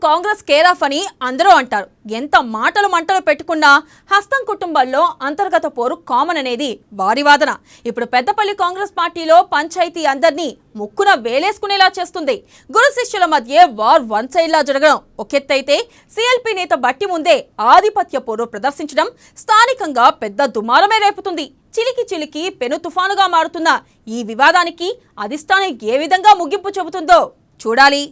Congress care of అని అందరూ అంటారు. ఎంత మాటలు మంటలు పెట్టుకున్నా హస్తం కుటుంబంలో అంతర్గత పోరు కామన్ అనేది వారి వాదన. ఇప్పుడు పెద్దపల్లి కాంగ్రెస్ పార్టీలో పంచాయతీ అందరినీ ముక్కున వేలేసుకునేలా చేస్తుంది. గురు శిష్యుల మధ్య వార్ వన్ సైడ్ లా జరగడం ఒకెత్తైతే, సిఎల్పి నేత బట్టి ముందే ఆధిపత్య పోరు ప్రదర్శించడం స్థానికంగా పెద్ద దుమారమే రేపుతుంది. చిలికి చిలికి పెను తుఫానుగా మారుతున్న ఈ వివాదానికి అధిష్టానం ఏ విధంగా ముగింపు చెబుతుందో చూడాలి.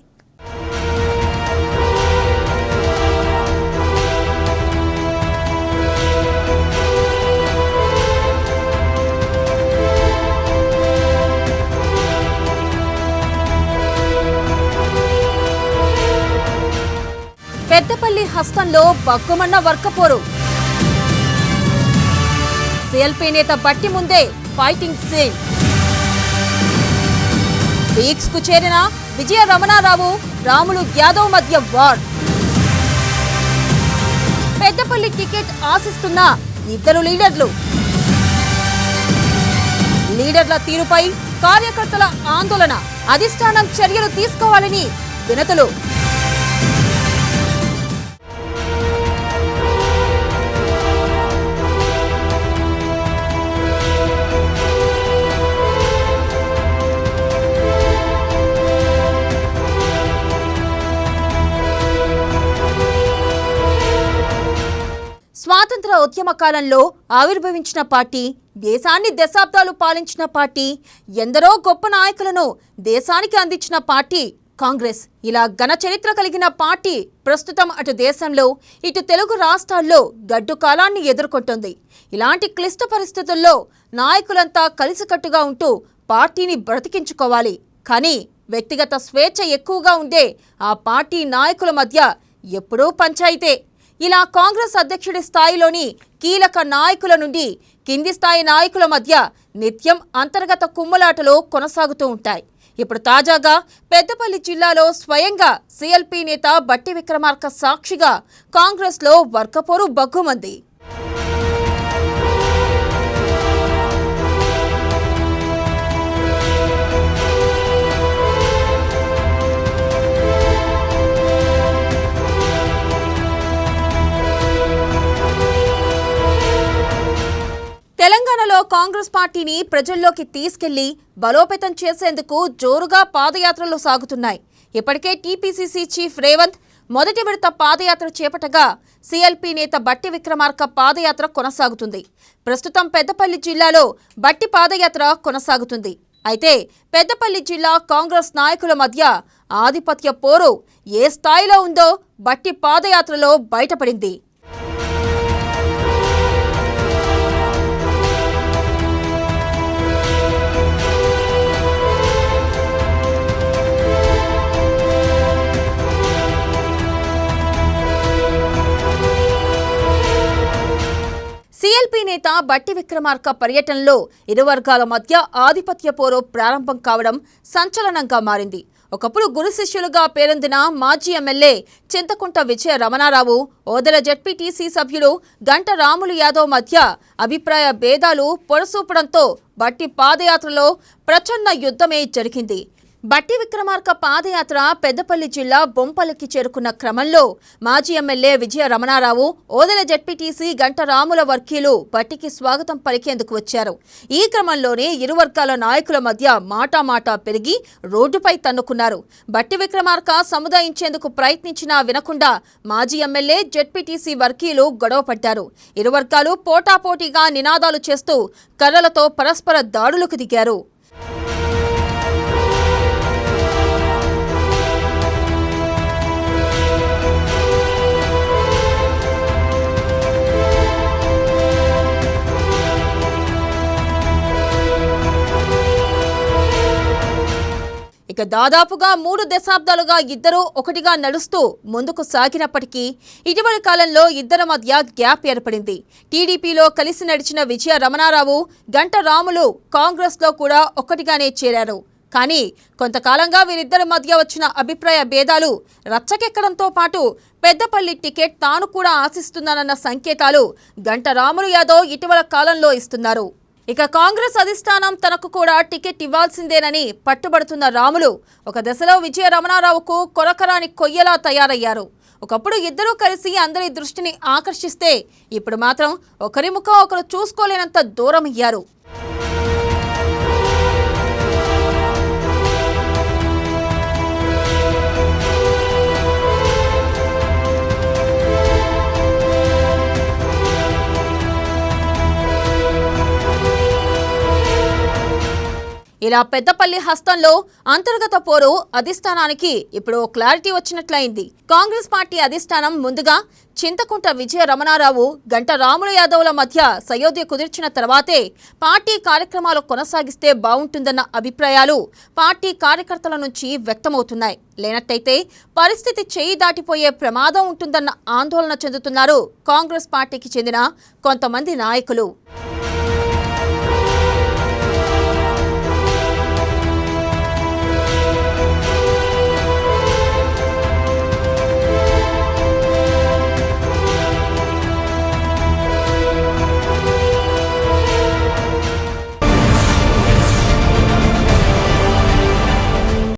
పెద్దపల్లి హస్తంలో బగ్గుమన్న వర్కపోరు. సిఎల్పి నేత బట్టి ముందే ఫైటింగ్ సీన్. వీక్స్ కు చేరిన విజయ రమణారావు, రాములు యాదవ్ మధ్య వార్. పెద్దపల్లి టికెట్ ఆశిస్తున్న ఇద్దరు లీడర్ల తీరుపై కార్యకర్తల ఆందోళన. అధిష్టానం చర్యలు తీసుకోవాలని వినతులు. స్వాతంత్ర ఉద్యమ కాలంలో ఆవిర్భవించిన పార్టీ, దేశాన్ని దశాబ్దాలు పాలించిన పార్టీ, ఎందరో గొప్ప నాయకులను దేశానికి అందించిన పార్టీ కాంగ్రెస్. ఇలా ఘన చరిత్ర కలిగిన పార్టీ ప్రస్తుతం అటు దేశంలో ఇటు తెలుగు రాష్ట్రాల్లో గడ్డు కాలాన్ని ఎదుర్కొంటోంది. ఇలాంటి క్లిష్ట పరిస్థితుల్లో నాయకులంతా కలిసికట్టుగా ఉంటూ పార్టీని బ్రతికించుకోవాలి. కానీ వ్యక్తిగత స్వేచ్ఛ ఎక్కువగా ఉండే ఆ పార్టీ నాయకుల మధ్య ఎప్పుడూ పంచాయితే. ఇలా కాంగ్రెస్ అధ్యక్షుడి స్థాయిలోని కీలక నాయకుల నుండి కింది స్థాయి నాయకుల మధ్య నిత్యం అంతర్గత కుమ్ములాటలు కొనసాగుతూ ఉంటాయి. ఇప్పుడు తాజాగా పెద్దపల్లి జిల్లాలో స్వయంగా సిఎల్పి నేత బట్టి విక్రమార్క సాక్షిగా కాంగ్రెస్లో వర్గపోరు బగ్గుమంది. తెలంగాణలో కాంగ్రెస్ పార్టీని ప్రజల్లోకి తీసుకెళ్లి బలోపేతం చేసేందుకు జోరుగా పాదయాత్రలు సాగుతున్నాయి. ఇప్పటికే టీపీసీసీ చీఫ్ రేవంత్ మొదటి విడత పాదయాత్ర చేపట్టగా సిఎల్పి నేత బట్టి విక్రమార్క పాదయాత్ర కొనసాగుతుంది. ప్రస్తుతం పెద్దపల్లి జిల్లాలో బట్టి పాదయాత్ర కొనసాగుతుంది. అయితే పెద్దపల్లి జిల్లా కాంగ్రెస్ నాయకుల మధ్య ఆధిపత్య పోరు ఏ స్థాయిలో ఉందో బట్టి పాదయాత్రలో బయటపడింది. సిఎల్పి నేత బట్టి విక్రమార్క పర్యటనలో ఇరు వర్గాల మధ్య ఆధిపత్య పోరు ప్రారంభం కావడం సంచలనంగా మారింది. ఒకప్పుడు గురు శిష్యులుగా పేరొందిన మాజీ ఎమ్మెల్యే చింతకుంట విజయ రమణారావు, ఓదెల జెడ్పీటీసీ సభ్యులు గంట రాములు యాదవ్ మధ్య అభిప్రాయ భేదాలు పొడసూపడంతో బట్టి పాదయాత్రలో ప్రచండ యుద్ధమే జరిగింది. బట్టి విక్రమార్క పాదయాత్ర పెద్దపల్లి జిల్లా బొంపల్లికి చేరుకున్న క్రమంలో మాజీ ఎమ్మెల్యే విజయ రమణారావు, ఓదెల జెడ్పీటీసీ గంట రాముల వర్గీయులు బట్టికి స్వాగతం పలికేందుకు వచ్చారు. ఈ క్రమంలోనే ఇరు వర్గాల నాయకుల మధ్య మాటామాటా పెరిగి రోడ్డుపై తన్నుకున్నారు. బట్టి విక్రమార్క సముదాయించేందుకు ప్రయత్నించినా వినకుండా మాజీ ఎమ్మెల్యే జెడ్పీటీసీ వర్గీయులు గొడవపడ్డారు. ఇరు వర్గాలు పోటాపోటీగా నినాదాలు చేస్తూ కర్రలతో పరస్పర దాడులకు దిగారు. ఇక దాదాపుగా 3 దశాబ్దాలుగా ఇద్దరూ ఒకటిగా నడుస్తూ ముందుకు సాగినప్పటికీ ఇటీవలి కాలంలో ఇద్దరి మధ్య గ్యాప్ ఏర్పడింది. టీడీపీలో కలిసి నడిచిన విజయ రమణారావు, గంట రాములు కాంగ్రెస్లో కూడా ఒక్కటిగానే చేరారు. కానీ కొంతకాలంగా వీరిద్దరి మధ్య వచ్చిన అభిప్రాయ భేదాలు రచ్చకెక్కడంతో పాటు పెద్దపల్లి టికెట్ తాను కూడా ఆశిస్తున్నానన్న సంకేతాలు గంట రాములు యాదవ్ ఇటీవల కాలంలో ఇస్తున్నారు. ఇక కాంగ్రెస్ అధిష్టానం తనకు కూడా టికెట్ ఇవ్వాల్సిందేనని పట్టుబడుతున్న రాములు ఒక దశలో విజయ రమణారావుకు కొరకరాని కొయ్యలా తయారయ్యారు. ఒకప్పుడు ఇద్దరూ కలిసి అందరి దృష్టిని ఆకర్షిస్తే ఇప్పుడు మాత్రం ఒకరి ముఖం ఒకరు చూసుకోలేనంత దూరమయ్యారు. ఇలా పెద్దపల్లి హస్తంలో అంతర్గత పోరు అధిష్టానానికి ఇప్పుడు క్లారిటీ వచ్చినట్లయింది. కాంగ్రెస్ పార్టీ అధిష్టానం ముందుగా చింతకుంట విజయ రమణారావు, గంట రాములు యాదవ్ల మధ్య సయోధ్య కుదిర్చిన తర్వాతే పార్టీ కార్యక్రమాలు కొనసాగిస్తే బాగుంటుందన్న అభిప్రాయాలు పార్టీ కార్యకర్తల నుంచి వ్యక్తమవుతున్నాయి. లేనట్టయితే పరిస్థితి చేయి దాటిపోయే ప్రమాదం ఉంటుందన్న ఆందోళన చెందుతున్నారు కాంగ్రెస్ పార్టీకి చెందిన కొంతమంది నాయకులు.